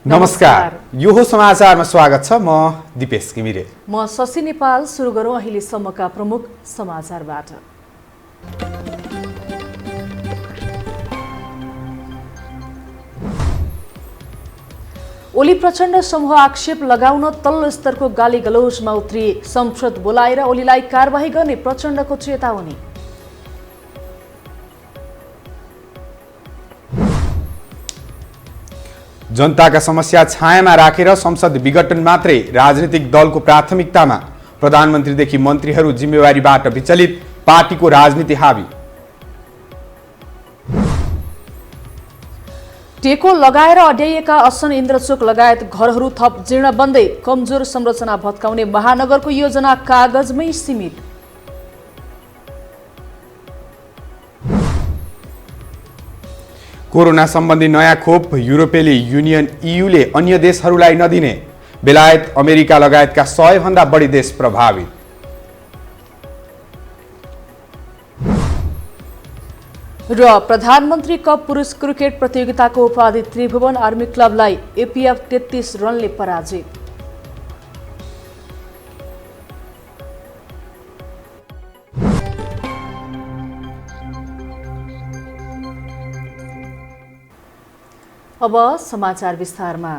नमस्कार, यो हो समाचारमा स्वागत छ। म दिपेश घिमिरे। म शशि नेपाल। सुरु गरौँ अहिलेसम्मका प्रमुख समाचारबाट। ओली प्रचण्ड समूह आक्षेप लगाउन तल्लो स्तरको गाली गलौजमा उत्रिए। संसद बोलाएर ओलीलाई कारबाही गर्ने प्रचण्डको चेतावनी। जनताका समस्या छायामा राखेर संसद विघटन मात्रै राजनीतिक दलको प्राथमिकतामा। प्रधानमन्त्रीदेखि मन्त्रीहरू जिम्मेवारीबाट विचलित, पार्टीको राजनीति हावी। टेको लगाएर अड्याइएका असन इन्द्रचोक लगायत घरहरू थप जीर्ण बन्दै। कमजोर संरचना भत्काउने महानगरको योजना कागजमै सीमित। कोरोना सम्बन्धी नयाँ खोप युरोपेली युनियन इयुले अन्य देशहरूलाई नदिने। बेलायत, अमेरिका लगायतका 100 भन्दा बढी देश प्रभावित। र प्रधानमन्त्री कप पुरुष क्रिकेट प्रतियोगिताको उपाधि त्रिभुवन आर्मी क्लबलाई एपीएफ 33 रनले पराजित। अब समाचार विस्तारमा।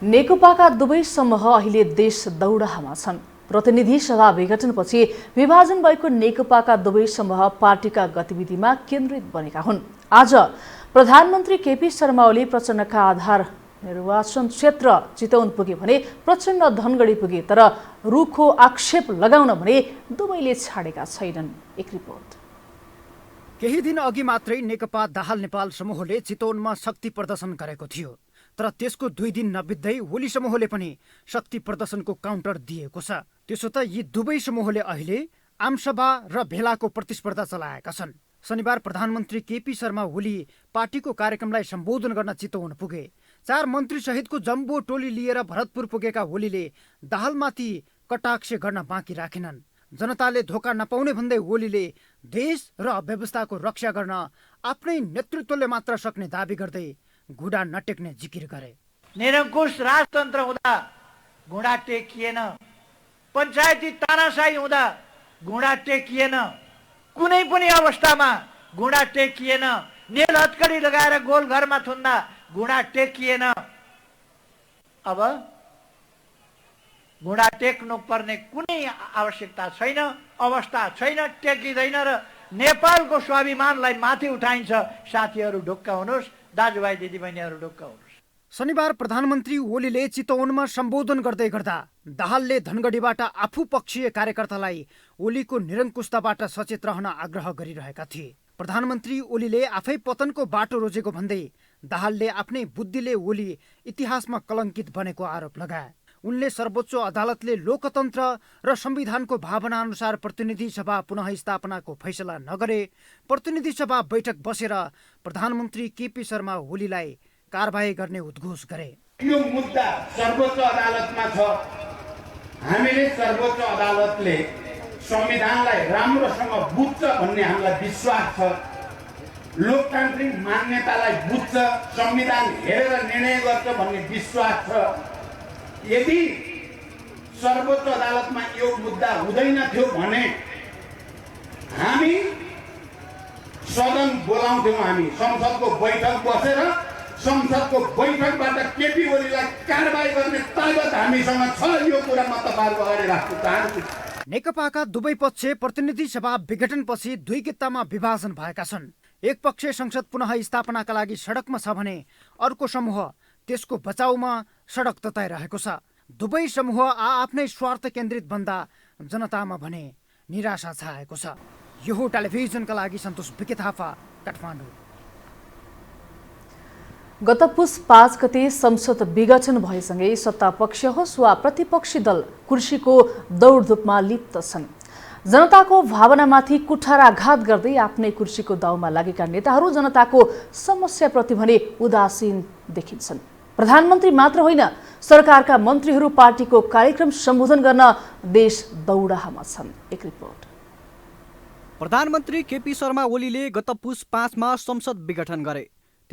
नेकपाका दुवै समूह अहिले देश दौडाहामा छन्। प्रतिनिधि सभा विघटनपछि विभाजन भएको नेकपाका दुवै समूह पार्टीका गतिविधिमा केन्द्रित बनेका हुन्। आज प्रधानमन्त्री केपी शर्मा ओली प्रचण्डका आधार निर्वाचन क्षेत्र चितवन पुगे भने प्रचण्ड धनगढी पुगे, तर रुखो आक्षेप लगाउन भने दुवैले छाडेका छैनन्। एक रिपोर्ट। केही दिन अघि मात्रै नेकपा दाहाल नेपाल समूहले चितवनमा शक्ति प्रदर्शन गरेको थियो, तर त्यसको 2 दिन नबित्दै ओली समूहले पनि शक्ति प्रदर्शनको काउन्टर दिएको छ। त्यसो त यी दुवै समूहले अहिले आमसभा र भेलाको प्रतिस्पर्धा चलाएका छन्। शनिबार प्रधानमन्त्री केपी शर्मा ओली पार्टीको कार्यक्रमलाई सम्बोधन गर्न चितवन पुगे। 4 मन्त्री सहितको जम्बो टोली लिएर भरतपुर पुगेका ओलीले दाहालमाथि कटाक्ष गर्न बाँकी राखेनन्। जनताले धोका नपाउने भन्दै ओलीले देश र व्यवस्थाको रक्षा गर्न आफ्नै नेतृत्वले मात्र सक्ने दाबी गर्दै घुँडा नटेक्ने जिकिर गरे। निरङ्कुश राजतन्त्र हुँदा घुँडा टेकिएन, पञ्चायती तानाशाही हुँदा घुँडा टेकिएन, कुनै पनि अवस्थामा घुँडा टेकिएन, नेल हत्कडी लगाएर गोल घरमा थुन्दा घुँडा टेकिएन। अब घुँडा टेक्नु पर्ने कुनै आवश्यकता छैन, अवस्था छैन, टेकिँदैन र नेपालको स्वाभिमानलाई माथि उठाइन्छ। साथीहरू ढुक्क हुनुहोस्, दाजुभाइ दिदीबहिनीहरू ढुक्क हुनुहोस्। शनिबार प्रधानमन्त्री ओलीले चितवनमा सम्बोधन गर्दै गर्दा दाहालले धनगढीबाट आफू पक्षीय कार्यकर्तालाई ओलीको निरङ्कुशताबाट सचेत रहन आग्रह गरिरहेका थिए। प्रधानमन्त्री ओलीले आफै पतनको बाटो रोजेको भन्दै दाहालले आफ्नै बुद्धिले ओली इतिहासमा कलङ्कित बनेको आरोप लगाए। उनले सर्वोच्च अदालतले लोकतन्त्र र संविधानको भावना अनुसार प्रतिनिधि सभा पुनः स्थापनाको फैसला नगरे प्रतिनिधि सभा बैठक बसेर प्रधानमन्त्री केपी शर्मा ओलीलाई कारबाही गर्ने उद्घोष गरे। यो मुद्दा सर्वोच्च अदालतमा छ। हामीले सर्वोच्च अदालतले संविधानलाई राम्रोसँग बुझ्छ भन्ने हामीलाई विश्वास छ। लोकतान्त्रिक मान्यतालाई बुझ्छ, संविधान हेरेर निर्णय गर्छ भन्ने विश्वास छ। यदि सर्वोच्च अदालतमा यो मुद्दा हुँदैन थियो भने हामी सदन बोलाउँथ्यौँ। हामी संसदको बैठक बसेर संसदको बैठकबाट केपी ओलीलाई कारबाही गर्ने ताकत हामीसँग छ। यो कुरा म तपाईँहरूको अगाडि राख्न चाहन्छु। नेकपाका दुवै पक्ष प्रतिनिधि सभा विघटनपछि 2 कित्तामा विभाजन भएका छन्। एक पक्ष संसद पुनः स्थापनाका लागि सडकमा छ भने अर्को समूह त्यसको बचाउमा सडक तताइरहेको छ। दुवै समूह आफ्नै स्वार्थ केन्द्रित बन्दा जनतामा भने निराशा छाएको छ। यो हो टेलिभिजनका लागि सन्तोष बिके थापा, काठमाडौँ। गत पुस 5 गते संसद विघटन भएसँगै सत्ता पक्ष होस् वा प्रतिपक्षी दल कुर्सीको दौडधुपमा लिप्त छन्। जनताको भावनामाथि कुठाराघात गर्दै आफ्नै कुर्सीको दाउमा लागेका नेताहरू जनताको समस्याप्रति भने उदासीन देखिन्छन्। प्रधानमन्त्री मात्र होइन, सरकारका मन्त्रीहरू पार्टीको कार्यक्रम सम्बोधन गर्न देश दौडाहामा छन्। एक रिपोर्ट। प्रधानमन्त्री केपी शर्मा ओलीले गत पुस 5 मा संसद विघटन गरे।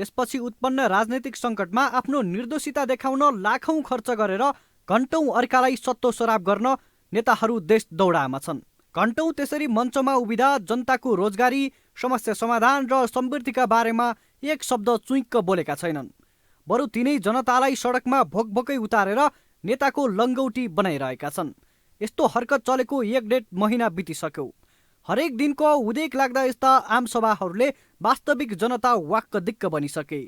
त्यसपछि उत्पन्न राजनैतिक सङ्कटमा आफ्नो निर्दोषिता देखाउन लाखौं खर्च गरेर घण्टौं अर्कालाई सत्तो सराप गर्न नेताहरू देश दौडामा छन्। घण्टौं त्यसरी मञ्चमा उभिँदा जनताको रोजगारी, समस्या समाधान र समृद्धिका बारेमा एक शब्द चुइक्क बोलेका छैनन्। बरु तिनै जनतालाई सडकमा भोकभोकै उतारेर नेताको लङ्गौटी बनाइरहेका छन्। यस्तो हरकत चलेको 1.5 महिना बितिसक्यो। हरेक दिनको उदेक लाग्दा यस्ता आमसभाहरूले वास्तविक जनता वाक्क दिक्क बनिसके।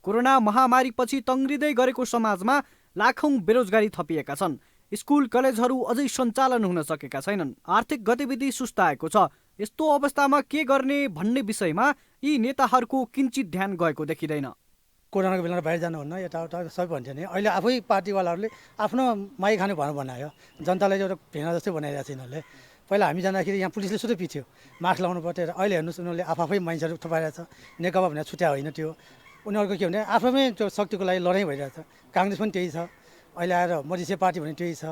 कोरोना महामारीपछि तङ्ग्रिँदै गरेको समाजमा लाखौं बेरोजगारी थपिएका छन्। स्कुल कलेजहरू अझै सञ्चालन हुन सकेका छैनन्। आर्थिक गतिविधि सुस्ताएको छ। यस्तो अवस्थामा के गर्ने भन्ने विषयमा यी नेताहरूको किञ्चित ध्यान गएको देखिँदैन। कोरोनाको बेलामा बाहिर जानुहुन्न, यताउता सबै भन्छ नि। अहिले आफै पार्टीवालाहरूले आफ्नो माई खाने भनेर बनायो। जनतालाई एउटा भेना जस्तै बनाइरहेको छ यिनीहरूले। पहिला हामी जाँदाखेरि यहाँ पुलिसले सुधै पिथ्यो, मास्क लाउनु पर्थ्यो। अहिले हेर्नुहोस् उनीहरूले आफै मान्छेहरू थुपाइरहेछ। नेकपा भनेर छुट्या होइन त्यो। उनीहरूको के भने आफैमै त्यो शक्तिको लागि लडाइँ भइरहेछ। काङ्ग्रेस पनि त्यही छ, अहिले आएर मधेसी पार्टी भने त्यही छ।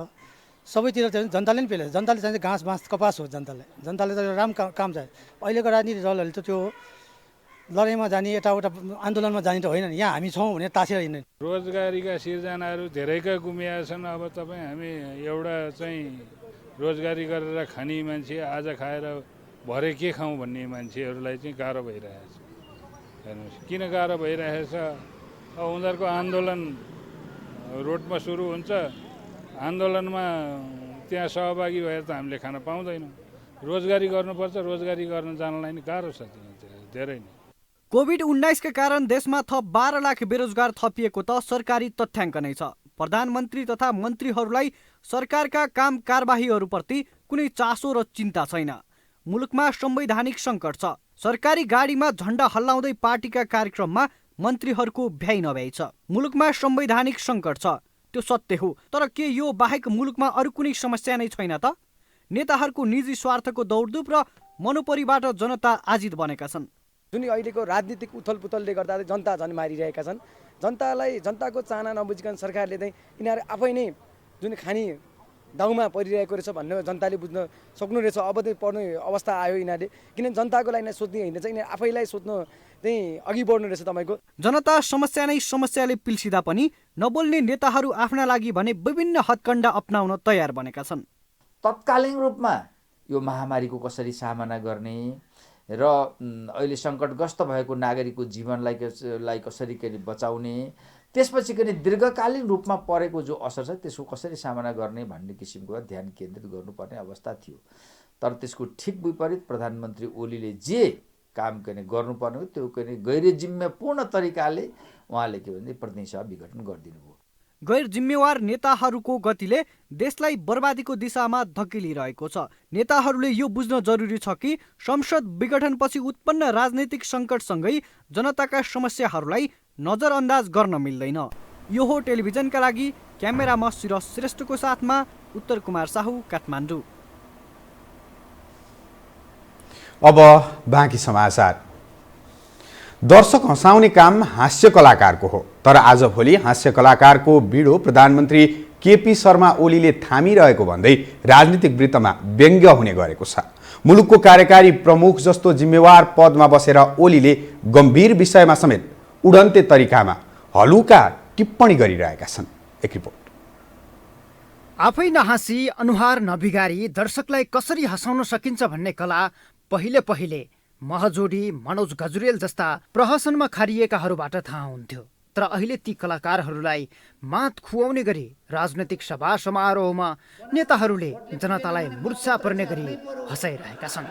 सबैतिर चाहिँ जनताले पनि पेले। जनताले चाहिँ घाँस बाँस कपास हो। जनताले त राम्रो काम चाहियो। अहिलेको राजनीतिक दलहरूले त त्यो लडाइँमा जाने, यताउता आन्दोलनमा जाने त होइन नि। यहाँ हामी छौँ भने तासेर हिँड्ने। रोजगारीका सिर्जनाहरू धेरैका गुमिया छन्। अब तपाईँ हामी एउटा चाहिँ रोजगारी गरेर खाने मान्छे, आज खाएर भरे के खाउँ भन्ने मान्छेहरूलाई चाहिँ गाह्रो भइरहेछ। हेर्नुहोस् किन गाह्रो भइरहेछ। अब उनीहरूको आन्दोलन रोडमा सुरु हुन्छ। आन्दोलनमा त्यहाँ सहभागी भएर त हामीले खान पाउँदैनौँ। रोजगारी गर्नुपर्छ, रोजगारी गर्न जानलाई नि गाह्रो छ धेरै नै। कोभिड-19 का कारण देशमा थप 12 लाख बेरोजगार थपिएको त सरकारी तथ्याङ्क नै छ। प्रधानमन्त्री तथा मन्त्रीहरूलाई सरकारका काम कारबाहीहरूप्रति कुनै चासो र चिन्ता छैन। मुलुकमा संवैधानिक सङ्कट छ। सरकारी गाडीमा झण्डा हल्लाउँदै पार्टीका कार्यक्रममा मन्त्रीहरूको भ्याइ नभ्याइ छ। मुलुकमा संवैधानिक सङ्कट छ, त्यो सत्य हो। तर के यो बाहेक मुलुकमा अरू कुनै समस्या नै छैन त? नेताहरूको निजी स्वार्थको दौडधुप र मनोपरीबाट जनता आजित बनेका छन्। जुन अहिलेको राजनीतिक उथलपुथलले गर्दा जनता झन् मारिरहेका छन्। जनताको चाहना नबुझिकन सरकारले चाहिँ यिनीहरू आफै नै जुन खानी दाउमा परिरहेको रहेछ भन्ने जनताले बुझ्न सक्नु रहेछ। अब चाहिँ पर्ने अवस्था आयो यिनीहरूले। किनभने जनताको लागि नै सोच्ने होइन चाहिँ यिनीहरू आफैलाई सोच्नु चाहिँ अघि बढ्नु रहेछ। तपाईँको जनता समस्या नै समस्याले पिल्सिँदा पनि नबोल्ने नेताहरू आफ्ना लागि भने विभिन्न हत्कण्डा अपनाउन तयार बनेका छन्। तत्कालीन रूपमा यो महामारीको कसरी सामना गर्ने र अहिले सङ्कटग्रस्त भएको नागरिकको जीवनलाई कसरी बचाउने, त्यसपछि पनि दीर्घकालीन रूपमा परेको जो असर छ त्यसको कसरी सामना गर्ने भन्ने किसिमको ध्यान केन्द्रित गर्नुपर्ने अवस्था थियो। तर त्यसको ठिक विपरीत प्रधानमन्त्री ओलीले जे काम गर्नुपर्ने हो त्यो गैर जिम्मेपूर्ण तरिकाले उहाँले के भने प्रतिनिधि सभा विघटन गरिदिनु भयो। गैर जिम्मेवार नेताहरूको गतिले देशलाई बर्बादीको दिशामा धकेलिरहेको छ। नेताहरूले यो बुझ्न जरुरी छ कि संसद विघटनपछि उत्पन्न राजनैतिक सङ्कटसँगै जनताका समस्याहरूलाई नजरअन्दाज गर्न मिल्दैन। यो हो टेलिभिजनका लागि क्यामेरामा सिरस श्रेष्ठको साथमा उत्तर कुमार साहु, काठमाडौँ। अब बाँकी समाचार। दर्शक हँसाउने काम हास्य कलाकारको हो, तर आजभोलि हास्य कलाकारको बिडो प्रधानमन्त्री केपी शर्मा ओलीले थामिरहेको भन्दै राजनीतिक वृत्तमा व्यङ्ग्य हुने गरेको छ। मुलुकको कार्यकारी प्रमुख जस्तो जिम्मेवार पदमा बसेर ओलीले गम्भीर विषयमा समेत उडन्ते तरिकामा हलुका टिप्पणी गरिरहेका छन्। एक रिपोर्ट। आफै नहाँसी अनुहार नबिगारी दर्शकलाई कसरी हँसाउन सकिन्छ भन्ने कला पहिले महजोडी, मनोज गजुरेल जस्ता प्रहसनमा खारिएकाहरूबाट थाहा हुन्थ्यो। तर अहिले ती कलाकारहरूलाई मात खुवाउने गरी राजनैतिक सभा समारोहमा नेताहरूले जनतालाई मुर्छा पर्ने गरी हँसाइरहेका छन्।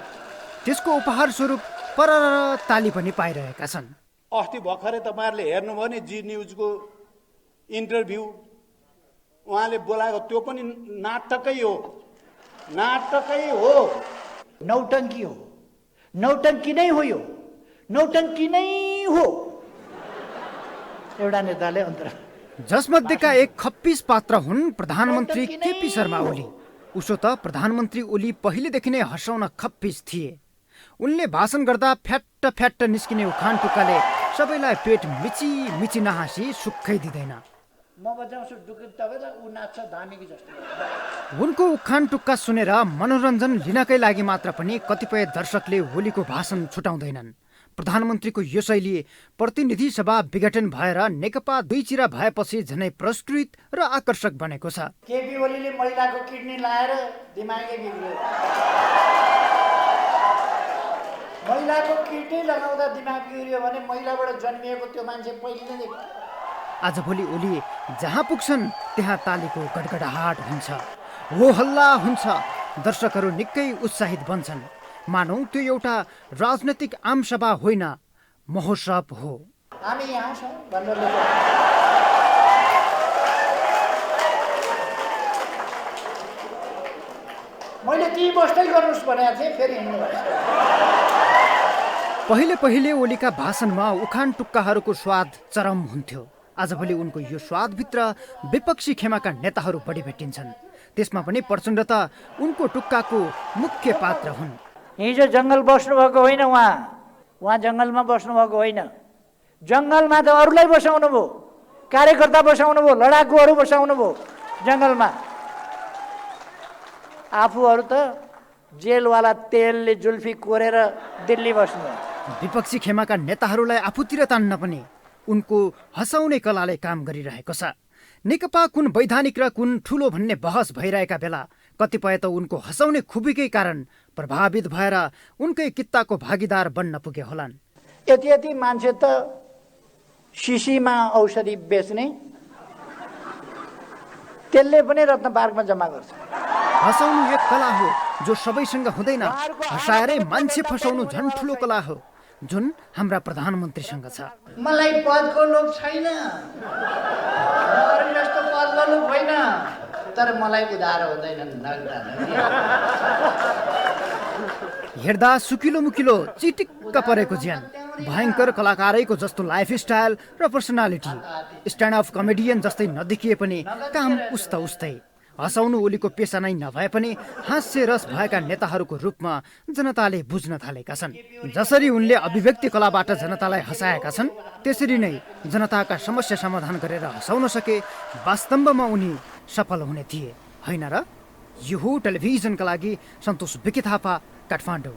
त्यसको उपहार स्वरूप परर ताली पनि पाइरहेका छन्। अस्ति भर्खरै तपाईँहरूले हेर्नुभयो नि जी न्युजको इन्टरभ्यू, उहाँले बोलाएको त्यो पनि नाटकै हो। नौटङ्की हो, नौटङ्की नै हो, यो नौटङ्की नै हो। एउटा नेताले अन्तर। जसमध्येका एक खप्पिस पात्र हुन् प्रधानमन्त्री केपी शर्मा ओली। उसो त प्रधानमन्त्री ओली पहिलेदेखि नै हँसाउन खप्पिस थिए। उनले भाषण गर्दा फ्याट्ट निस्किने उखान टुक्काले सबैलाई पेट मिची नहाँसी सुक्खै दिँदैन। उनको उखान टुक्का सुनेर मनोरञ्जन लिनकै लागि मात्र पनि कतिपय दर्शकले ओलीको भाषण छुटाउँदैनन्। प्रधानमन्त्रीको यो शैली प्रतिनिधि सभा विघटन भएर नेकपा दुईचिरा भएपछि झनै पुरस्कृत र आकर्षक बनेको छ। केपी ओलीले महिलाको किडनी लाएर दिमागै बिग्रियो। महिलाको किडनी लगाउँदा दिमाग बिग्रियो भने महिलाबाट जन्मिएको त्यो मान्छे पहिले नै। आजभोलि ओली जहाँ पुग्छन् त्यहाँ तालीको गडगडाहाट हुन्छ, हो हल्ला हुन्छ, दर्शकहरू निकै उत्साहित बन्छन्। मानौ त्यो एउटा राजनैतिक आमसभा होइन, महोत्सव हो। हामी यहाँ छौँ भनेर मैले ती बस्दै गर्नुहोस् भनेको थिएँ, फेरि हिँड्नु भएछ। पहिले ओलीका भाषणमा उखान टुक्काहरूको स्वाद चरम हुन्थ्यो। आजभोलि उनको यो स्वादभित्र विपक्षी खेमाका नेताहरू बढी भेटिन्छन्। त्यसमा पनि प्रचण्ड त उनको टुक्काको मुख्य पात्र हुन्। हिजो जङ्गल बस्नुभएको होइन, उहाँ जङ्गलमा बस्नुभएको होइन। जङ्गलमा त अरूलाई बसाउनु भयो, कार्यकर्ता बसाउनु भयो, लडाकुहरू बसाउनु भयो जङ्गलमा। आफूहरू त जेलवाला तेलले जुल्फी कोरेर दिल्ली बस्नु। विपक्षी खेमाका नेताहरूलाई आफूतिर तान्न पनि उनको हँसाउने कलाले काम गरिरहेको छ। नेकपा कुन वैधानिक र कुन ठुलो भन्ने बहस भइरहेका बेला कतिपय त उनको हँसाउने खुबीकै कारण प्रभावित भएर उनकै कित्ताको भागीदार बन्न पुगे होलान्। यति मान्छे त शिशीमा औषधि बेच्ने, त्यसले पनि रत्न पार्कमा जम्मा गर्छ। हँसाउनु एक कला हो जो सबैसँग हुँदैन। हँसाएरै मान्छे फसाउनु झन् ठुलो कला हो, जुन हाम्रा प्रधानमन्त्रीसँग छ। मलाई पदको लोभ छैन, अरू जस्तो पदको लोभ होइन, तर मलाई उधार हुँदैन। हेर्दा सुकिलो मुकिलो चिटिक्क परेको ज्यान, भयङ्कर कलाकारैको जस्तो लाइफस्टाइल र पर्सनालिटी, स्ट्यान्ड अप कमेडियन जस्तै नदेखिए पनि काम उस्तै। हँसाउनु ओलीको पेसा नै नभए पनि हास्य रस भएका नेताहरूको रूपमा जनताले बुझ्न थालेका छन्। जसरी उनले अभिव्यक्ति कलाबाट जनतालाई हँसाएका छन्, त्यसरी नै जनताका समस्या समाधान गरेर हँसाउन सके वास्तवमा उनी सफल हुने थिए, होइन र? यो हो टेलिभिजनका लागि सन्तोष विकी थापा, काठमाडौँ।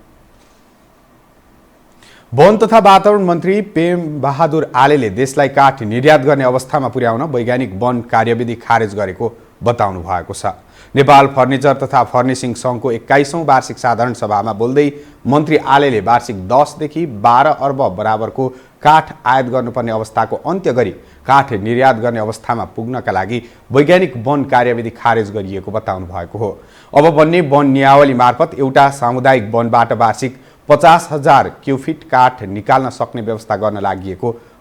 वन तथा वातावरण मन्त्री पेम बहादुर आलेले देशलाई काठ निर्यात गर्ने अवस्थामा पुर्याउन वैज्ञानिक वन कार्यविधि खारेज गरेको बताउनु भएको छ। नेपाल फर्निचर तथा फर्निसिङ सङ्घको 21औं वार्षिक साधारण सभामा बोल्दै मन्त्री आलेले वार्षिक 10 देखि 12 अर्ब बराबरको काठ आयात गर्नुपर्ने अवस्थाको अन्त्य गरी काठ निर्यात गर्ने अवस्थामा पुग्नका लागि वैज्ञानिक वन कार्यविधि खारेज गरिएको बताउनु भएको हो। अब बन्ने वन नियावली मार्फत एउटा सामुदायिक वनबाट वार्षिक 50,000 क्युफिट काठ निकाल्न सक्ने व्यवस्था गर्न लागि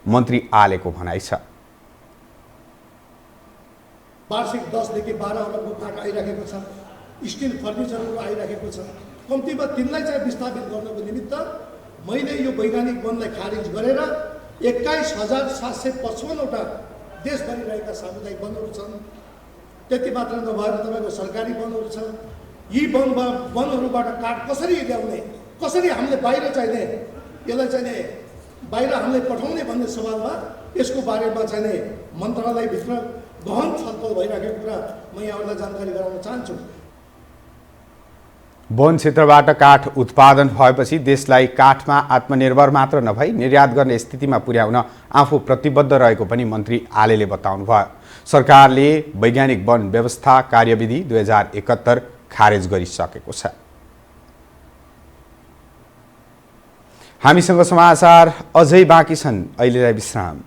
मन्त्री आलेको भनाइ छ। वार्षिक 10 देखि 12 अर्बको काठ आइरहेको छ, स्टिल फर्निचरहरू आइरहेको छ। कम्तीमा तिनलाई चाहिँ विस्थापित गर्नको निमित्त मैले यो वैज्ञानिक वनलाई खारिज गरेर 21,755वटा देशभरि रहेका सामुदायिक वनहरू छन्। त्यति मात्र नभएर तपाईँको सरकारी वनहरू छ। यी वनहरूबाट काठ कसरी ल्याउने, कसरी हामीले बाहिर चाहिने, यसलाई चाहिने बाहिर हामीले पठाउने भन्ने सवालमा यसको बारेमा चाहिने मन्त्रालयभित्र गहन छलफल भइरहेको कुरा म यहाँहरूलाई जानकारी गराउन चाहन्छु। वन क्षेत्रबाट काठ उत्पादन भएपछि देशलाई काठमा आत्मनिर्भर मात्र नभई निर्यात गर्ने स्थितिमा पुर्याउन आफू प्रतिबद्ध रहेको पनि मन्त्री आलेले बताउनुभयो। सरकारले वैज्ञानिक वन व्यवस्था कार्यविधि 2071 खारेज गरिसकेको छ। हामीसँग समाचार अझै बाँकी छन्, अहिलेलाई विश्राम।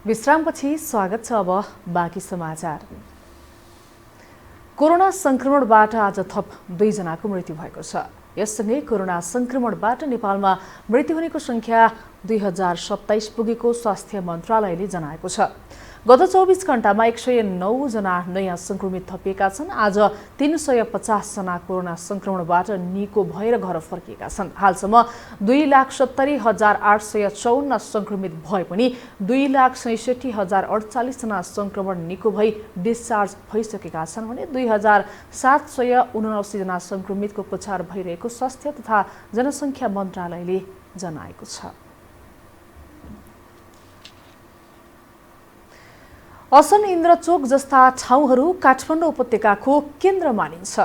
विश्रामपछि स्वागत छ। अब बाँकी समाचार। कोरोना संक्रमणबाट आज थप 2 जनाको मृत्यु भएको छ। यससँगै कोरोना संक्रमणबाट नेपालमा मृत्यु हुनेको संख्या 2027 पुगेको स्वास्थ्य मन्त्रालयले जनाएको छ। गत 24 घण्टामा 109 जना नयाँ संक्रमित थपिएका छन्। आज 350 जना कोरोना संक्रमणबाट निको भएर घर फर्किएका छन्। हालसम्म 2,70,854 संक्रमित भए पनि 2,67,048 जना संक्रमण निको भई डिस्चार्ज भइसकेका छन् भने 2,779 जना संक्रमितको उपचार भइरहेको स्वास्थ्य तथा जनसङ्ख्या मन्त्रालयले जनाएको छ। असन इन्द्रचोक जस्ता ठाउँहरू काठमाडौँ उपत्यकाको केन्द्र मानिन्छ।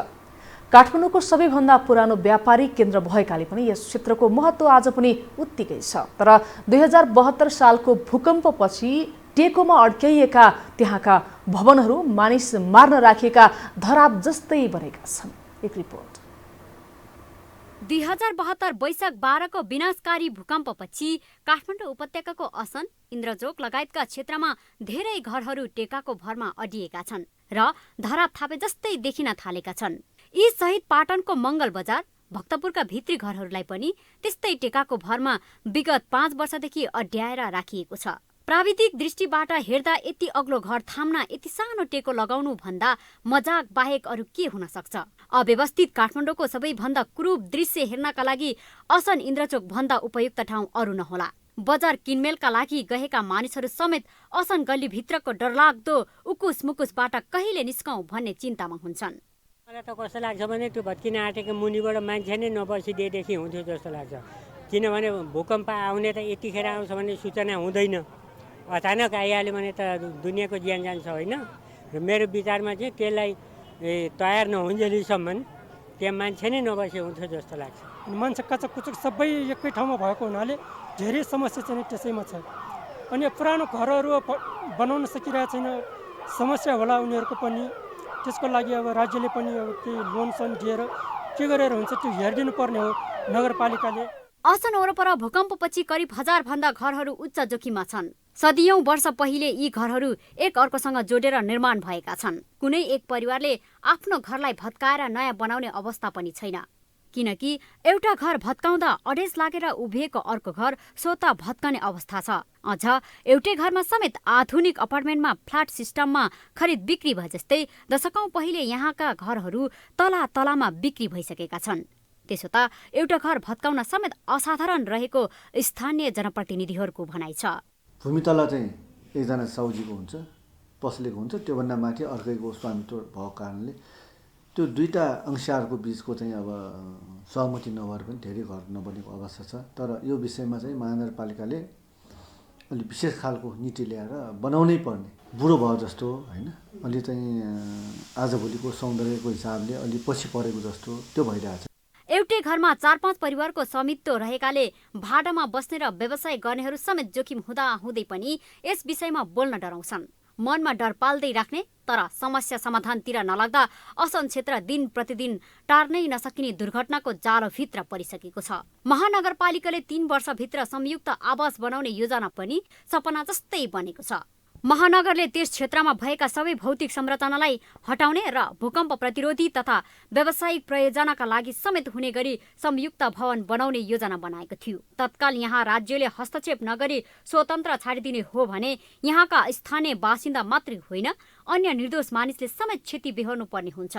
काठमाडौँको सबैभन्दा पुरानो व्यापारिक केन्द्र भएकाले पनि यस क्षेत्रको महत्त्व आज पनि उत्तिकै छ। तर 2072 सालको भूकम्पपछि टेकोमा अड्क्याइएका त्यहाँका भवनहरू मानिस मार्न राखिएका धराप जस्तै बनेका छन्। एक रिपोर्ट। 2072 वैशाख 12 को विनाशकारी भूकम्पपछि काठमाडौँ उपत्यकाको असन, इन्द्रचोक लगायतका क्षेत्रमा धेरै घरहरू टेकाको भरमा अडिएका छन् र धराप थापे जस्तै देखिन थालेका छन्। यी सहित पाटनको मंगल बजार, भक्तपुरका भित्री घरहरूलाई पनि त्यस्तै टेकाको भरमा विगत 5 वर्षदेखि अड्याएर राखिएको छ। प्राविधिक दृष्टिबाट हेर्दा यति अग्लो घर थाम्न यति सानो टेको लगाउनु भन्दा मजाक बाहेक अरू के हुन सक्छ? अव्यवस्थित काठमाडौँको सबैभन्दा कुरूप दृश्य हेर्नका लागि असन इन्द्रचोक भन्दा उपयुक्त ठाउँ अरू नहोला। बजार किनमेलका लागि गएका मानिसहरू समेत असन गल्लीभित्रको डरलाग्दो उकुस मुकुसबाट कहिले निस्कौं भन्ने चिन्तामा हुन्छन्। मलाई त कस्तो लाग्छ भने त्यो भत्किन आँटेको मुनिबाट मान्छे नै नबसिदिएदेखि हुन्थ्यो जस्तो लाग्छ। किनभने भूकम्प आउने त यतिखेर आउँछ भन्ने सूचना हुँदैन, अचानक आइहाल्यो भने त दुनियाँको ज्यान जान्छ होइन। र मेरो विचारमा चाहिँ त्यसलाई तयार नहुन्जेलीसम्म त्यहाँ मान्छे नै नबसे हुन्थ्यो जस्तो लाग्छ। मान्छे कचककुचक सबै एकै ठाउँमा भएको हुनाले धेरै समस्या चाहिँ त्यसैमा छ। अनि पुरानो घरहरू बनाउन सकिरहेको छैन, समस्या होला उनीहरूको पनि। त्यसको लागि अब राज्यले पनि अब केही लोन सन दिएर के गरेर हुन्छ त्यो हेरिदिनु पर्ने हो नगरपालिकाले। असन वरपर भूकम्पपछि करिब 1000 भन्दा घरहरू उच्च जोखिममा छन्। सदियौं वर्ष पहिले यी घरहरू एक अर्कोसँग जोडेर निर्माण भएका छन्। कुनै एक परिवारले आफ्नो घरलाई भत्काएर नयाँ बनाउने अवस्था पनि छैन, किनकि एउटा घर भत्काउँदा अडेस लागेर उभिएको अर्को घर स्वतः भत्कने अवस्था छ। अझ एउटै घरमा समेत आधुनिक अपार्टमेन्टमा फ्ल्याट सिस्टममा खरिद बिक्री भए जस्तै दशकौं पहिले यहाँका घरहरू तला तलामा बिक्री भइसकेका छन्। त्यसो त एउटा घर भत्काउन समेत असाधारण रहेको स्थानीय जनप्रतिनिधिहरूको भनाइ छ। भूमि तला चाहिँ एकजना साउजीको हुन्छ, पसलेको हुन्छ, त्योभन्दा माथि अर्कैको स्वामित्व भएको कारणले त्यो दुईटा अंशहरूको बिचको चाहिँ अब सहमति नभएर पनि धेरै घर नबनेको अवस्था छ। तर यो विषयमा चाहिँ महानगरपालिकाले अलि विशेष खालको नीति ल्याएर बनाउनै पर्ने, बुढो भयो जस्तो होइन, अलि चाहिँ आजभोलिको सौन्दर्यको हिसाबले अलि पछि परेको जस्तो त्यो भइरहेछ। एउटै घरमा 4-5 परिवारको स्वामित्व रहेकाले भाडामा बस्ने र व्यवसाय गर्नेहरू समेत जोखिम हुँदा हुँदै पनि यस विषयमा बोल्न डराउँछन्। मनमा डर पाल्दै राख्ने तर समस्या समाधानतिर नलाग्दा असन क्षेत्र दिन प्रतिदिन टार्नै नसकिने दुर्घटनाको जालोभित्र परिसकेको छ। महानगरपालिकाले 3 वर्षभित्र संयुक्त आवास बनाउने योजना पनि सपना जस्तै बनेको छ। महानगरले त्यस क्षेत्रमा भएका सबै भौतिक संरचनालाई हटाउने र भूकम्प प्रतिरोधी तथा व्यावसायिक प्रयोजनाका लागि समेत हुने गरी संयुक्त भवन बनाउने योजना बनाएको थियो। तत्काल यहाँ राज्यले हस्तक्षेप नगरी स्वतन्त्र छाडिदिने हो भने यहाँका स्थानीय बासिन्दा मात्रै होइन, अन्य निर्दोष मानिसले समेत क्षति बेहोर्नु पर्ने हुन्छ।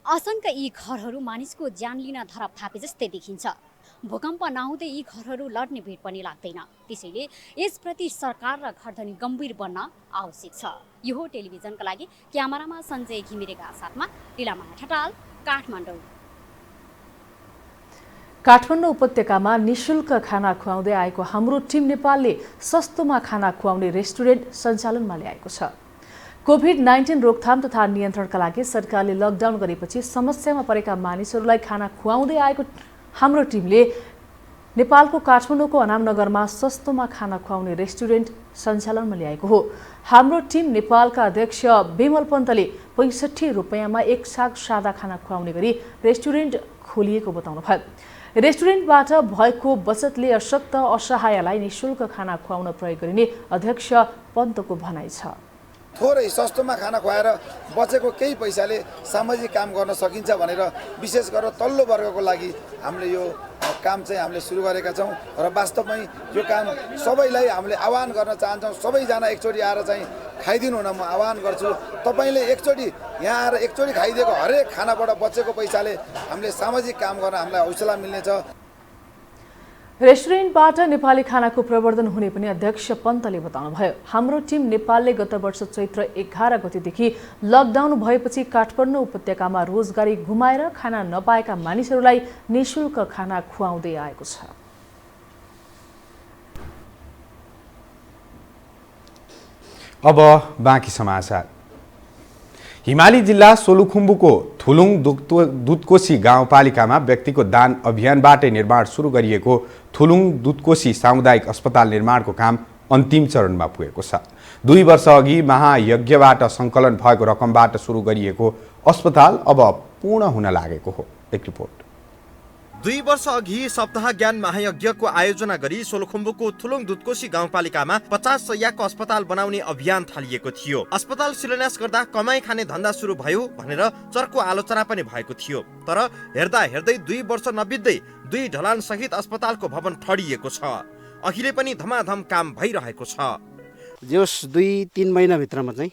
असनका यी घरहरू मानिसको ज्यान लिन धराप थापे जस्तै देखिन्छ। भूकम्प नहुँदै यी घरहरू लड्ने भिड पनि लाग्दैन। त्यसैले यसप्रति सरकार र घरधनी गम्भीर बन्न आवश्यक छ। यो हो टेलिभिजनका लागि क्यामेरामा सञ्जय घिमिरेका साथमा लीलामाया ठटाल, काठमाडौँ। काठमाडौँ उपत्यकामा निशुल्क खाना खुवाउँदै आएको हाम्रो टिम नेपालले सस्तोमा खाना खुवाउने रेस्टुरेन्ट सञ्चालनमा ल्याएको छ। कोभिड-19 रोकथाम तथा नियन्त्रणका लागि सरकारले लकडाउन गरेपछि समस्यामा परेका मानिसहरूलाई खाना खुवाउँदै आएको हाम्रो टिमले नेपालको काठमाडौँको अनामनगरमा सस्तोमा खाना खुवाउने रेस्टुरेन्ट सञ्चालनमा ल्याएको हो। हाम्रो टिम नेपालका अध्यक्ष विमल पन्तले 65 रुपैयाँमा एक साग सादा खाना खुवाउने गरी रेस्टुरेन्ट खोलिएको बताउनुभयो। रेस्टुरेन्टबाट भएको बचतले अशक्त असहायलाई निशुल्क खाना खुवाउन प्रयोग गरिने अध्यक्ष पन्तको भनाइ छ। थोरै सस्तोमा खाना खुवाएर बचेको केही पैसाले सामाजिक काम गर्न सकिन्छ भनेर विशेष गरेर तल्लो वर्गको लागि हामीले यो काम चाहिँ हामीले सुरु गरेका छौँ र वास्तवमै यो काम सबैलाई हामीले आह्वान गर्न चाहन्छौँ। सबैजना एकचोटि आएर चाहिँ खाइदिनु हुन म आह्वान गर्छु। तपाईँले एकचोटि यहाँ आएर एकचोटि खाइदिएको हरेक खानाबाट बचेको पैसाले हामीले सामाजिक काम गर्न हामीलाई हौसला मिल्नेछ। रेस्टुरेन्टबाट नेपाली खानाको प्रवर्धन हुने पनि अध्यक्ष पन्तले बताउनुभयो। हाम्रो टिम नेपालले गत वर्ष चैत्र 11 गतेदेखि लकडाउन भएपछि काठमाडौँ उपत्यकामा रोजगारी गुमाएर खाना नपाएका मानिसहरूलाई निशुल्क खाना खुवाउँदै आएको छ। अब बाँकी समाचार। हिमाली जिल्ला सोलुखुम्बुको थुलुङ दुधकोशी गाउँपालिकामा व्यक्तिको दान अभियानबाटै निर्माण सुरु गरिएको थुलुङ दुधकोशी सामुदायिक अस्पताल निर्माणको काम अन्तिम चरणमा पुगेको छ। 2 वर्ष अघि महायज्ञबाट सङ्कलन भएको रकमबाट सुरु गरिएको अस्पताल अब पूर्ण हुन लागेको हो। एक रिपोर्ट। 2 वर्ष अघि सप्ताह ज्ञान महायज्ञको आयोजना गरी सोलुखुम्बुको थुलुङ दुधकोशी गाउँपालिकामा 50 शय्याको अस्पताल बनाउने अभियान थालिएको थियो। अस्पताल शिलान्यास गर्दा कमाई खाने धन्दा सुरु भयो भनेर चर्को आलोचना पनि भएको थियो। तर हेर्दा हेर्दै 2 वर्ष नबित्दै 2 ढलान सहित अस्पतालको भवन ठडिएको छ। अहिले पनि धमाधम काम भइरहेको छ। जोस 2-3 महिनाभित्रमा चाहिँ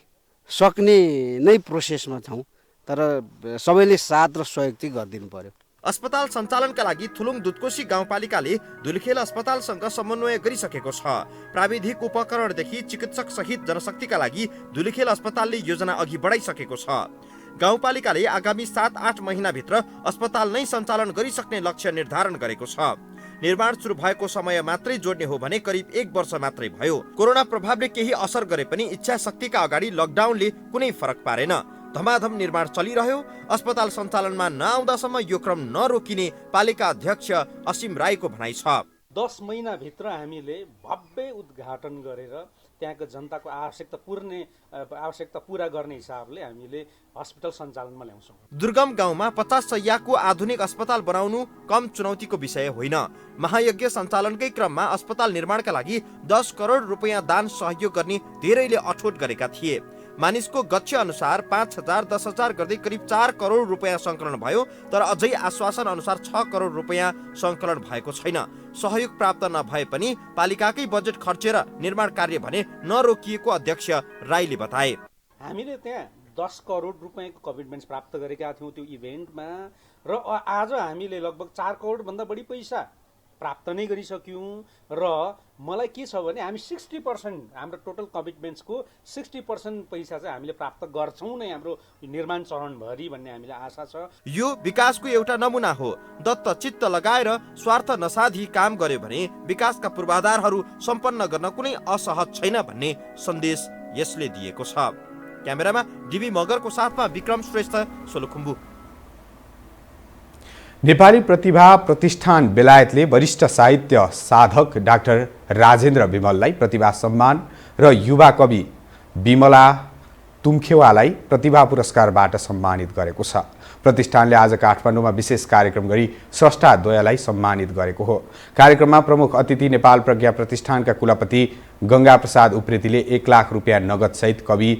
सक्ने नै प्रोसेसमा छौँ, तर सबैले साथ र सहयोग चाहिँ गरिदिनु पर्यो। अस्पताल सञ्चालनका लागि थुलुङ दुधकोशी गाउँपालिकाले धुलिखेल अस्पतालसँग समन्वय गरिसकेको छ। प्राविधिक उपकरणदेखि चिकित्सक सहित जनशक्तिका लागि धुलिखेल अस्पतालले योजना अघि बढाइसकेको छ। गाउँपालिकाले आगामी 7-8 महिनाभित्र अस्पताल नै सञ्चालन गरिसक्ने लक्ष्य निर्धारण गरेको छ। निर्माण सुरु भएको समय मात्रै जोड्ने हो भने करिब 1 वर्ष मात्रै भयो। कोरोना प्रभावले केही असर गरे पनि इच्छा शक्तिका अगाडि लकडाउनले कुनै फरक पारेन। धमाधम निर्माण चलिरह्यो। अस्पताल सञ्चालनमा नआउँदासम्म यो क्रम नरोकिने पालिका अध्यक्ष असीम राईको भनाइ छ। 10 महिनाभित्र हामीले भव्य उद्घाटन गरेर त्यहाँको जनताको आवश्यकता पुरा गर्ने हिसाबले हामीले अस्पताल सञ्चालनमा ल्याउँछौँ। दुर्गम गाउँमा 50 शय्याको आधुनिक अस्पताल बनाउनु कम चुनौतीको विषय होइन। महायज्ञ सञ्चालनकै क्रममा अस्पताल निर्माणका लागि 10 करोड रुपैयाँ दान सहयोग गर्ने धेरैले अठोट गरेका थिए। मानिसको गच्छ अनुसार 5,000 10,000 गर्दै करिब 4 करोड रुपैयाँ सङ्कलन भयो। तर अझै आश्वासन अनुसार 6 करोड रुपैयाँ सङ्कलन भएको छैन। सहयोग प्राप्त नभए पनि पालिकाकै बजेट खर्चेर निर्माण कार्य भने नरोकिएको अध्यक्ष राईले बताए। हामीले त्यहाँ 10 करोड रुपैयाँको कमिटमेन्ट्स प्राप्त गरेका थियौँ त्यो इभेन्टमा, र आज हामीले लगभग 4 करोड भन्दा बढी पैसा प्राप्त नै गरिसक्यौँ। र मलाई के छ भने हामी 60% हाम्रो टोटल कमिटमेन्ट्सको 60% पैसा चाहिँ हामीले प्राप्त गर्छौँ नै हाम्रो निर्माण चरणभरि भन्ने हामीले आशा छ। यो विकासको एउटा नमुना हो। दत्त चित्त लगाएर स्वार्थ नसाधी काम गर्यो भने विकासका पूर्वाधारहरू सम्पन्न गर्न कुनै असहज छैन भन्ने सन्देश यसले दिएको छ। क्यामेरामा डीबी मगरको साथमा विक्रम श्रेष्ठ, सोलुखुम्बु। नेपाली प्रतिभा प्रतिष्ठान बेलायतले वरिष्ठ साहित्य साधक डाक्टर राजेन्द्र विमललाई प्रतिभा सम्मान र युवा कवि विमला तुम्खेवालाई प्रतिभा पुरस्कारबाट सम्मानित गरेको छ। प्रतिष्ठानले आज काठमाडौँमा विशेष कार्यक्रम गरी स्रष्टाद्वयलाई सम्मानित गरेको हो। कार्यक्रममा प्रमुख अतिथि नेपाल प्रज्ञा प्रतिष्ठानका कुलपति गंगा प्रसाद उप्रेतीले 1 लाख रुपैयाँ नगद सहित कवि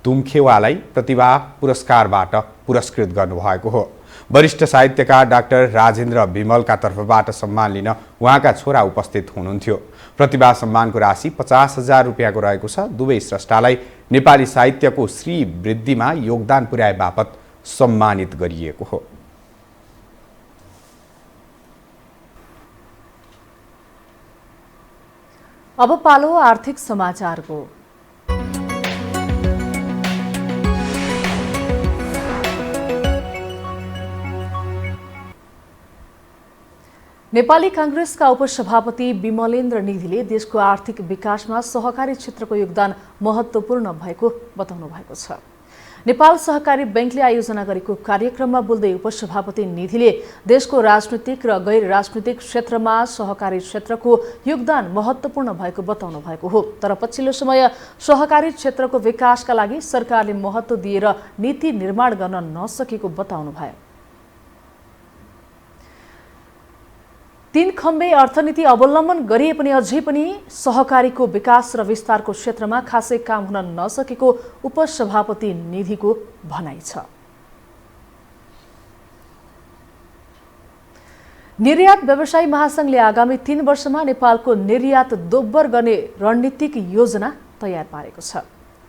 तुम्खेवालाई प्रतिभा पुरस्कारबाट पुरस्कृत गर्नुभएको हो। वरिष्ठ साहित्यकार डाक्टर राजेन्द्र विमलका तर्फबाट सम्मान लिन उहाँका छोरा उपस्थित हुनुहुन्थ्यो। प्रतिभा सम्मानको राशि 50,000 रुपैयाँको रहेको छ। दुवै स्रष्टालाई नेपाली साहित्यको श्री वृद्धिमा योगदान पुर्याए बापत सम्मानित गरिएको हो। अब पालो आर्थिक समाचारको। नेपाली कांग्रेसका उपसभापति विमलेन्द्र निधिले देशको आर्थिक विकासमा सहकारी क्षेत्रको योगदान महत्त्वपूर्ण भएको बताउनु भएको छ। नेपाल सहकारी बैंकले आयोजना गरेको कार्यक्रममा बोल्दै उपसभापति निधिले देशको राजनीतिक र गैर राजनीतिक क्षेत्रमा सहकारी क्षेत्रको योगदान महत्त्वपूर्ण भएको बताउनु भएको हो। तर पछिल्लो समय सहकारी क्षेत्रको विकासका लागि सरकारले महत्त्व दिएर नीति निर्माण गर्न नसकेको बताउनु भयो। 3 खम्बे अर्थनीति अवलम्बन गरिए पनि अझै पनि सहकारीको विकास र विस्तारको क्षेत्रमा खासै काम हुन नसकेको उपसभापति निधिको भनाइ छ। निर्यात व्यवसायी महासंघले आगामी 3 वर्षमा नेपालको निर्यात दोब्बर गर्ने रणनीतिक योजना तयार पारेको छ।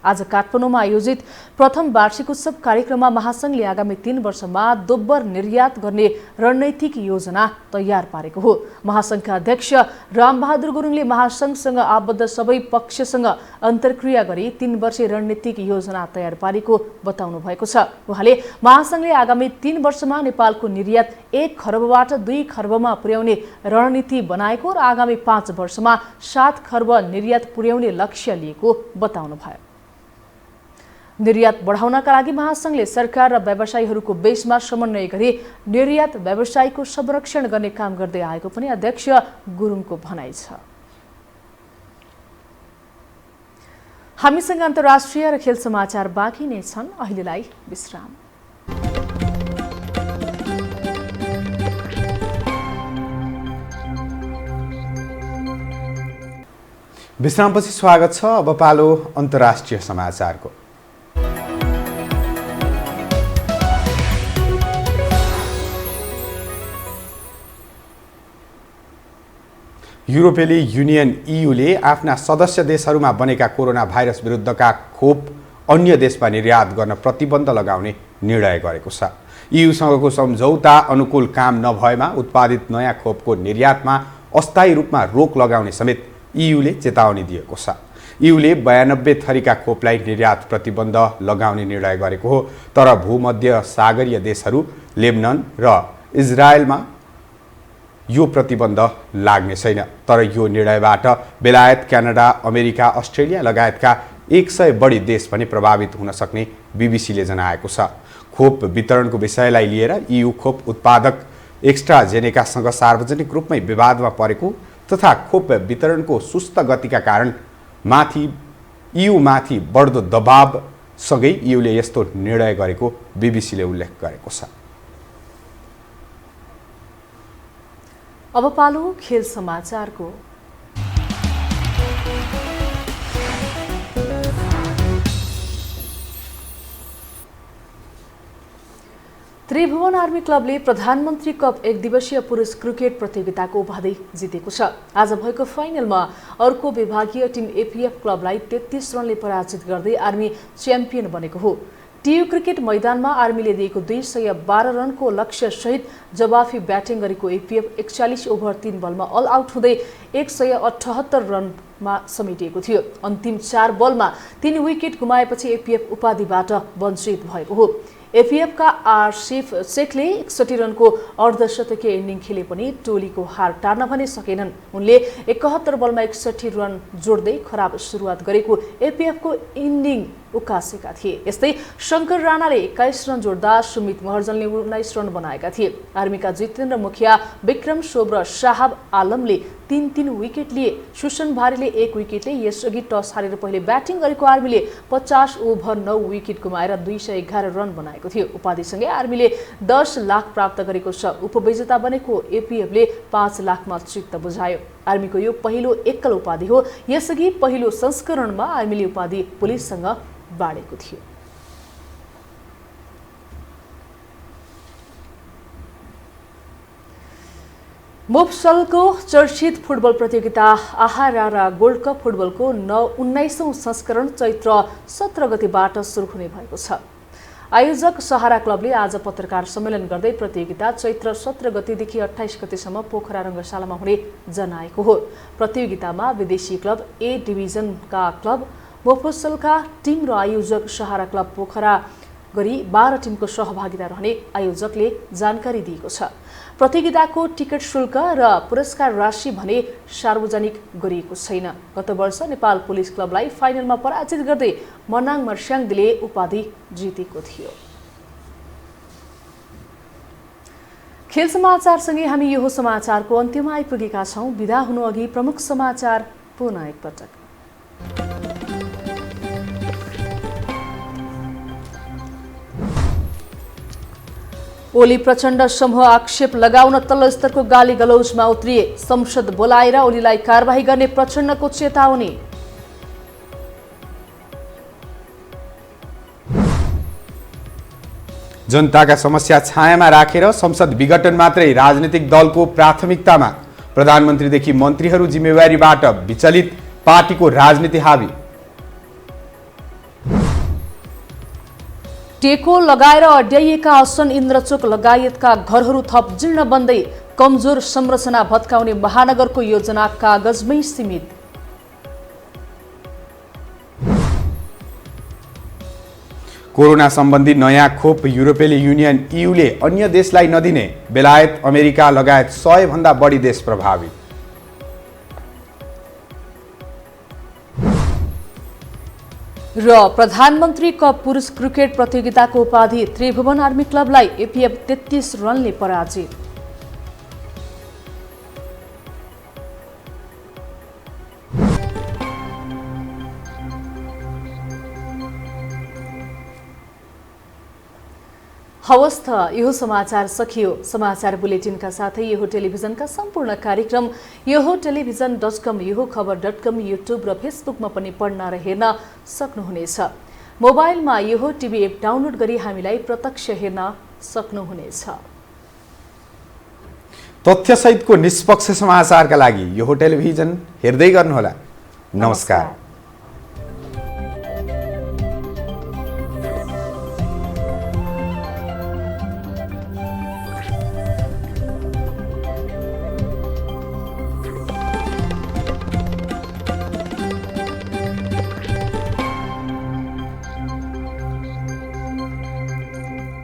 आज काठमाडौँमा आयोजित प्रथम वार्षिक उत्सव कार्यक्रममा महासंघले आगामी 3 वर्षमा दोब्बर निर्यात गर्ने रणनीतिक योजना तयार पारेको हो। महासंघका अध्यक्ष रामबहादुर गुरुङले महासंघसँग आबद्ध सबै पक्षसँग अन्तर्क्रिया गरी 3 वर्षीय रणनीतिक योजना तयार पारेको बताउनु भएको छ। उहाँले महासंघले आगामी 3 वर्षमा नेपालको निर्यात 1 खर्बबाट 2 खर्बमा पुर्याउने रणनीति बनाएको र आगामी 5 वर्षमा 7 खर्ब निर्यात पुर्याउने लक्ष्य लिएको बताउनु भयो। निर्यात बढाउनका लागि महासंघले सरकार र व्यवसायीहरूको बीचमा समन्वय गरी निर्यात व्यवसायको संरक्षण गर्ने काम गर्दै आएको पनि अध्यक्ष गुरुङको भनाइ छ। हामीसँग अन्तर्राष्ट्रिय र खेल समाचार बाँकी नै छन्, अहिलेलाई विश्राम। विश्रामपछि स्वागत छ। अब पालो अन्तर्राष्ट्रिय समाचारको। युरोपेली युनियन EUले आफ्ना सदस्य देशहरूमा बनेका कोरोना भाइरस विरुद्धका खोप अन्य देशमा निर्यात गर्न प्रतिबन्ध लगाउने निर्णय गरेको छ। EUसँगको सम्झौता अनुकूल काम नभएमा उत्पादित नयाँ खोपको निर्यातमा अस्थायी रूपमा रोक लगाउने समेत EUले चेतावनी दिएको छ। EUले 92 थरीका खोपलाई निर्यात प्रतिबन्ध लगाउने निर्णय गरेको हो, तर भूमध्य सागरीय देशहरू लेबनन र इजरायलमा यो प्रतिबन्ध लाग्ने छैन। तर यो निर्णयबाट बेलायत, क्यानाडा, अमेरिका, अस्ट्रेलिया लगायतका 100 बढी देश पनि प्रभावित हुन सक्ने बीबीसीले जनाएको छ। खोप वितरणको विषयलाई लिएर EU खोप उत्पादक एक्स्ट्राजेनेकासँग सार्वजनिक रूपमै विवादमा परेको तथा खोप वितरणको सुस्त गतिका कारण EU माथि बढ्दो दबावसँगै EUले यस्तो निर्णय गरेको बीबीसीले उल्लेख गरेको छ। अब पालो खेल समाचारको। त्रिभुवन आर्मी क्लबले प्रधानमन्त्री कप एक दिवसीय पुरुष क्रिकेट प्रतियोगिताको उपाधि जितेको छ। आज भएको फाइनलमा अर्को विभागीय टिम APF क्लबलाई 33 रनले पराजित गर्दै आर्मी च्याम्पियन बनेको हो। टियु क्रिकेट मैदानमा आर्मीले दिएको 212 रनको लक्ष्य सहित जवाफी ब्याटिङ गरेको APF 41 ओभर 3 बलमा अल आउट हुँदै 178 रनमा समेटिएको थियो। अन्तिम 4 बलमा 3 विकेट गुमाएपछि APF उपाधिबाट वञ्चित भएको हो। APF का आसिफ शेखले 61 रनको अर्धशतकीय इनिङ खेले पनि टोलीको हार टार्न भने सकेनन्। उनले 71 बलमा 61 रन जोड्दै खराब सुरुवात गरेको APF को इनिङ उकासेका थिए। यस्तै शंकर राणाले 21 रन जोड्दा सुमित महर्जनले 19 रन बनाएका थिए। आर्मीका जितेन्द्र मुखिया, विक्रम सोब र शाहब आलमले 3-3 विकेट लिए। सुसन भारीले 1 विकेटले। यसअघि टस हारेर पहिले ब्याटिङ गरेको आर्मीले 50 ओभर 9 विकेट गुमाएर 211 रन बनाएको थियो। उपाधिसँगै आर्मीले 10 लाख प्राप्त गरेको छ। उपविजेता बनेको APFले 5 लाखमा चित्त बुझायो। आर्मीको यो पहिलो एकल उपाधि हो। यसअघि पहिलो संस्करणमा आर्मीले उपाधि पुलिससँग बाँडेको थियो। मोफसलको चर्चित फुटबल प्रतियोगिता आहारा गोल्ड कप फुटबलको 19औं संस्करण चैत्र 17 गतिबाट सुरु हुने भएको छ। आयोजक सहारा क्लबले आज पत्रकार सम्मेलन गर्दै प्रतियोगिता चैत्र 17 गतिदेखि 28 गतिसम्म पोखरा रङ्गशालामा हुने जनाएको हो। प्रतियोगितामा विदेशी क्लब A डिभिजनका क्लब मोफसलका टिम र आयोजक सहारा क्लब पोखरा गरी 12 टिमको सहभागिता रहने आयोजकले जानकारी दिएको छ। प्रतियोगिताको टिकट शुल्क र पुरस्कार राशि भने सार्वजनिक गरिएको छैन। गत वर्ष नेपाल पुलिस क्लबलाई फाइनलमा पराजित गर्दै मनाङ मर्स्याङले उपाधि जितेको थियो। खेल समाचारसँगै हामी यो समाचारको अन्त्यमा आइपुगेका छौं। बिदा हुनु अघि प्रमुख समाचार पुनः एकपटक। ओली प्रचण्ड समूह आक्षेप लगाउन तल्लो स्तरको गाली गलौजमा उत्रिए। संसद बोलाएर ओलीलाई कारबाही गर्ने प्रचण्डको चेतावनी। जनताका समस्या छायामा राखेर संसद विघटन मात्रै राजनीतिक दलको प्राथमिकतामा। प्रधानमन्त्रीदेखि मन्त्रीहरू जिम्मेवारीबाट विचलित, पार्टीको राजनीति हावी। टेको लगाएर अड्याइएका असन इन्द्रचोक लगायतका घरहरू थप जीर्ण बन्दै, कमजोर संरचना भत्काउने महानगरको योजना कागजमै सीमित। कोरोना सम्बन्धी नयाँ खोप युरोपेली युनियन EUले अन्य देशलाई नदिने। बेलायत, अमेरिका लगायत 100 भन्दा बढी देश प्रभावित। र प्रधानमन्त्री कप पुरुष क्रिकेट प्रतियोगिताको उपाधि त्रिभुवन आर्मी क्लबलाई एपीएफ 33 रनले पराजित। हवस् त यो समाचार सकियो। समाचार बुलेटिनका साथै यो टेलिभिजनका सम्पूर्ण कार्यक्रम यो टेलिभिजन.com, यो खबर.com, युट्युब र फेसबुकमा पनि पढ्न र हेर्न सक्नुहुनेछ। मोबाइलमा यो टिभी एप डाउनलोड गरी हामीलाई प्रत्यक्ष हेर्न सक्नुहुनेछ। तथ्यसहितको निष्पक्ष समाचारका लागि यो टेलिभिजन हेर्दै गर्नुहोला। नमस्कार।